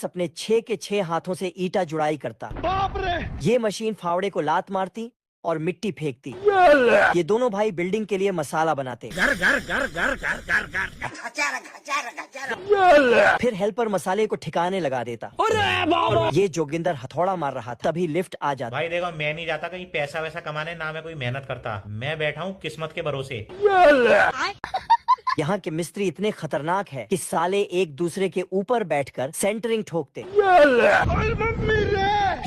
अपने 6 के 6 हाथों से ईटा जुड़ाई करता। बाप रे! ये मशीन फावड़े को लात मारती और मिट्टी फेंकती। ये दोनों भाई बिल्डिंग के लिए मसाला बनाते। फिर हेल्पर मसाले को ठिकाने लगा देता। ये जोगिंदर हथौड़ा मार रहा था, तभी लिफ्ट आ जाता। भाई देखो, मैं नहीं जाता कहीं पैसा वैसा कमाने, ना मैं कोई मेहनत करता। मैं बैठा हूँ किस्मत के भरोसे। यहाँ के मिस्त्री इतने खतरनाक है कि साले एक दूसरे के ऊपर बैठकर सेंटरिंग ठोकते।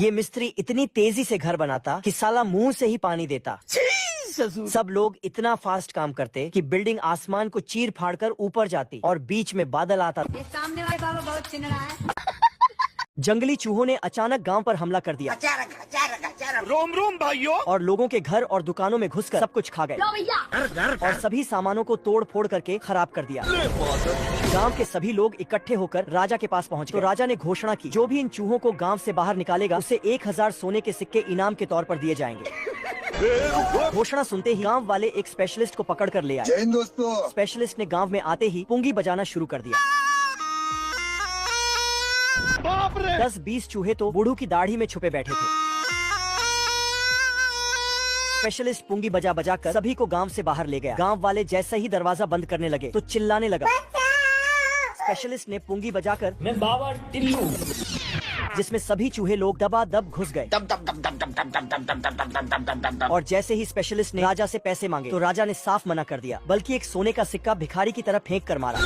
ये मिस्त्री इतनी तेजी से घर बनाता कि साला मुंह से ही पानी देता। सब लोग इतना फास्ट काम करते कि बिल्डिंग आसमान को चीर फाड़ कर ऊपर जाती और बीच में बादल आता। सामने वाले बाबा बहुत चिन रहा है। जंगली चूहों ने अचानक गांव पर हमला कर दिया। रोम रोम भाइयों! और लोगों के घर और दुकानों में घुसकर सब कुछ खा गए और सभी सामानों को तोड़ फोड़ करके खराब कर दिया। गांव के सभी लोग इकट्ठे होकर राजा के पास पहुंचे। तो राजा ने घोषणा की, जो भी इन चूहों को गांव से बाहर निकालेगा उसे 1000 सोने के सिक्के इनाम के तौर पर दिए जाएंगे। घोषणा सुनते ही गांव वाले एक स्पेशलिस्ट को पकड़ कर ले आए। स्पेशलिस्ट ने गांव में आते ही पुंगी बजाना शुरू कर दिया। 10-20 चूहे तो बूढ़ू की दाढ़ी में छुपे बैठे थे। स्पेशलिस्ट पुंगी बजा बजा कर सभी को गांव से बाहर ले गया। गांव वाले जैसे ही दरवाजा बंद करने लगे तो चिल्लाने लगा। स्पेशलिस्ट ने पुंगी बजाकर मैं बाबा टिल्लू, जिसमें सभी चूहे लोग दबादब घुस गए। और जैसे ही स्पेशलिस्ट ने राजा से पैसे मांगे तो राजा ने साफ मना कर दिया, बल्कि एक सोने का सिक्का भिखारी की तरफ फेंक कर मारा।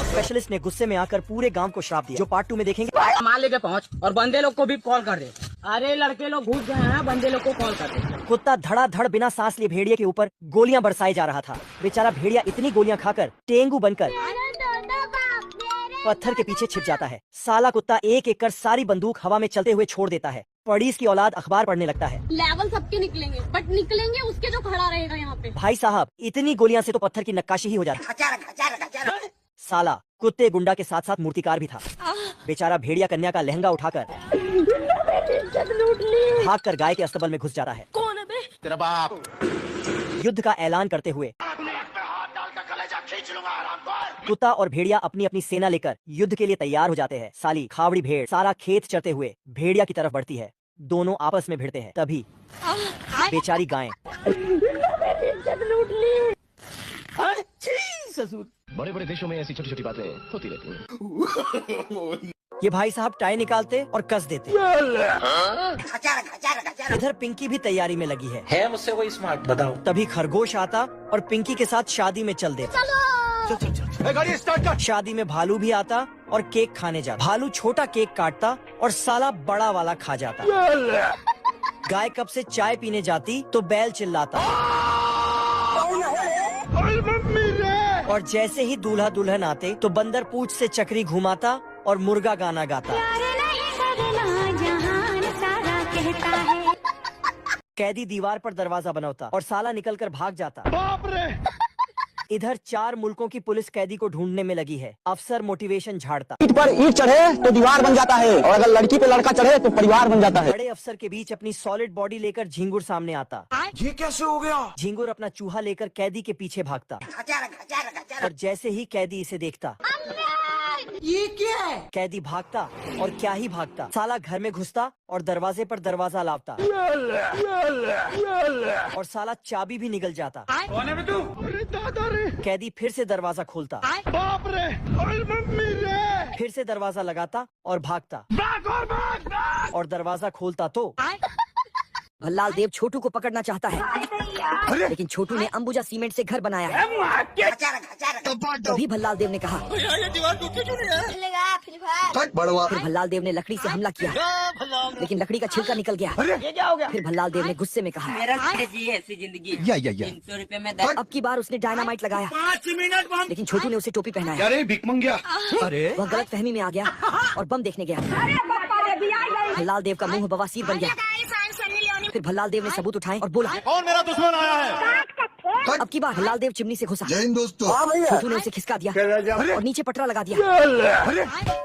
स्पेशलिस्ट ने गुस्से में आकर पूरे गांव को श्राप दिया, जो पार्ट 2 में देखेंगे। माल लेके पहुँच और बंदे लोग को भी कॉल कर दे। अरे लड़के लोग घुस गए हैं, बंदे लोग को कॉल कर दे। कुत्ता धड़ाधड़ बिना सांस लिए भेड़िए के ऊपर गोलियां बरसाए जा रहा था। बेचारा भेड़िया इतनी गोलियां खाकर टेंगू बनकर पत्थर के पीछे छिप जाता है। साला कुत्ता एक एक कर सारी बंदूक हवा में चलते हुए छोड़ देता है। पड़ीस की औलाद अखबार पढ़ने लगता है। लेवल सबके निकलेंगे, बट निकलेंगे उसके जो खड़ा रहेगा यहाँ पे। भाई साहब, इतनी गोलियां से तो पत्थर की नक्काशी ही हो जाती। साला कुत्ते गुंडा के साथ साथ मूर्तिकार भी था। बेचारा भेड़िया कन्या का लहंगा उठाकर भागकर गाय के अस्तबल में घुस जाता है। कौन है बे? तेरा बाप! युद्ध का ऐलान करते हुए कुत्ता और भेड़िया अपनी अपनी सेना लेकर युद्ध के लिए तैयार हो जाते हैं। साली खावड़ी भेड़ सारा खेत चरते हुए भेड़िया की तरफ बढ़ती है। दोनों आपस में भिड़ते हैं। तभी बेचारी गाय बड़े बड़े देशों में ऐसी छोटी छोटी बातें होती रहती हैं। ये भाई साहब टाई निकालते और कस देते। इधर पिंकी भी तैयारी में लगी है मुझसे कोई स्मार्ट बताओ। तभी खरगोश आता और पिंकी के साथ शादी में चल देता। गाड़ी स्टार्ट कर। शादी में भालू भी आता और केक खाने जाता। भालू छोटा केक काटता और साला बड़ा वाला खा जाता। गाय कप से चाय पीने जाती तो बैल चिल्लाता। और जैसे ही दूल्हा दुल्हन आते तो बंदर पूंछ से चक्री घुमाता और मुर्गा गाना गाता। कैदी दीवार पर दरवाजा बनाता और साला निकलकर भाग जाता। बाप रे! इधर 4 मुल्कों की पुलिस कैदी को ढूंढने में लगी है। अफसर मोटिवेशन झाड़ता। ईंट पर ईंट चढ़े तो दीवार बन जाता है, और अगर लड़की पे लड़का चढ़े तो परिवार बन जाता है। बड़े अफसर के बीच अपनी सॉलिड बॉडी लेकर झिंगुर सामने आता। ये कैसे हो गया? झिंगुर अपना चूहा लेकर कैदी के पीछे भागता और जैसे ही कैदी इसे देखता, ये क्या है? कैदी भागता और क्या ही भागता, साला घर में घुसता और दरवाजे पर दरवाजा लावता और साला चाबी भी निकल जाता। कौन है बे तू? अरे दादा रे! कैदी फिर से दरवाजा खोलता, बाप रे! ओए मम्मी रे! फिर से दरवाजा लगाता और भागता भाग और भाग, भाग! और दरवाजा खोलता तो भल्लाल देव छोटू को पकड़ना चाहता है, लेकिन छोटू ने अंबुजा सीमेंट से घर बनाया है। तभी भल्लाल देव ने कहा, ये दीवार टूटी क्यों नहीं है? फिर भल्लाल देव ने लकड़ी से हमला किया, लेकिन लकड़ी का छिलका निकल गया। ये क्या हो गया? फिर भल्लाल देव ने गुस्से में कहा, मेरा ऐसी जिंदगी 300 रुपए में अब की बार उसने डायनामाइट लगाया, 5 मिनट बंद। लेकिन छोटू ने उसे टोपी पहनाया। अरे भिख मंगिया! अरे वह गलत फहमी में आ गया और बम देखने गया। भल्लाल देव का मुंह बवासीर बन गया। फिर भल्लाल देव ने सबूत उठाए और बोला, कौन मेरा दुश्मन आया है? अब की बार भल्लाल देव चिमनी से घुसा। छोटू ने उसे खिसका दिया और नीचे पटरा लगा दिया।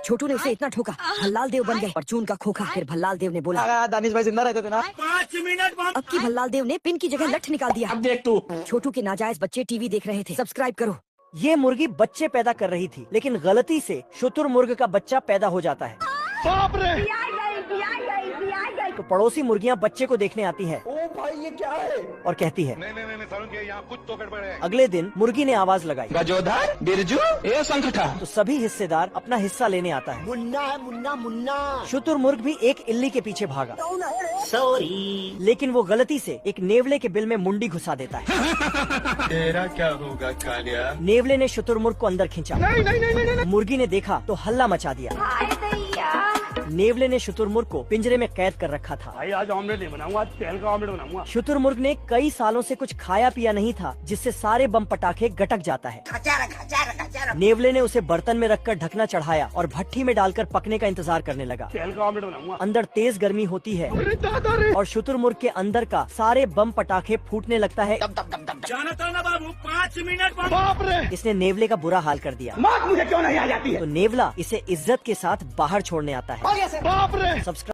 छोटू ने उसे इतना ठोका भल्लाल देव बन गए परचून का खोखा। फिर भल्लाल देव ने बोला, दानिश भाई जिंदा रहते थे ना। 5 मिनट बंद। अब की भल्लाल देव ने पिन की जगह लठ निकाल दिया। अब देख तू। छोटू के नाजायज बच्चे टीवी देख रहे थे। सब्सक्राइब करो। ये मुर्गी बच्चे पैदा कर रही थी, लेकिन गलती से शुतुरमुर्ग का बच्चा पैदा हो जाता है। बाप रे। तो पड़ोसी मुर्गियां बच्चे को देखने आती है। ओ भाई ये क्या है? और कहती है नहीं सारुण के यहाँ कुछ तो गड़बड़ है। अगले दिन मुर्गी ने आवाज लगाई, गजोधर बिरजू ए संगठा। तो सभी हिस्सेदार अपना हिस्सा लेने आता है। मुन्ना है मुन्ना मुन्ना। शुतुरमुर्ग भी एक इल्ली के पीछे भागा, सॉरी, लेकिन वो गलती से एक नेवले के बिल में मुंडी घुसा देता है। तेरा क्या होगा कालिया? नेवले ने शुतुरमुर्ग को अंदर खींचा। नहीं। मुर्गी ने देखा तो हल्ला मचा दिया। नेवले ने शुतुरमुर्ग को पिंजरे में कैद कर रखा था। भाई आज ऑमलेट नहीं बनाऊंगा, आज तेल का ऑमलेट बनाऊंगा। शुतुरमुर्ग ने कई सालों से कुछ खाया पिया नहीं था, जिससे सारे बम पटाखे गटक जाता है। नेवले ने उसे बर्तन में रखकर ढकना चढ़ाया और भट्टी में डालकर पकने का इंतजार करने लगा। तेल का ऑमलेट बनाऊंगा। अंदर तेज गर्मी होती है और शुतुरमुर्ग के अंदर का सारे बम पटाखे फूटने लगता है। जाना था ना बाबू, 5 मिनट। बाप रे। इसने नेवले का बुरा हाल कर दिया। माँ मुझे क्यों नहीं आ जाती है? तो नेवला इसे इज्जत के साथ बाहर छोड़ने आता है। बाप रे। सब्सक्राइब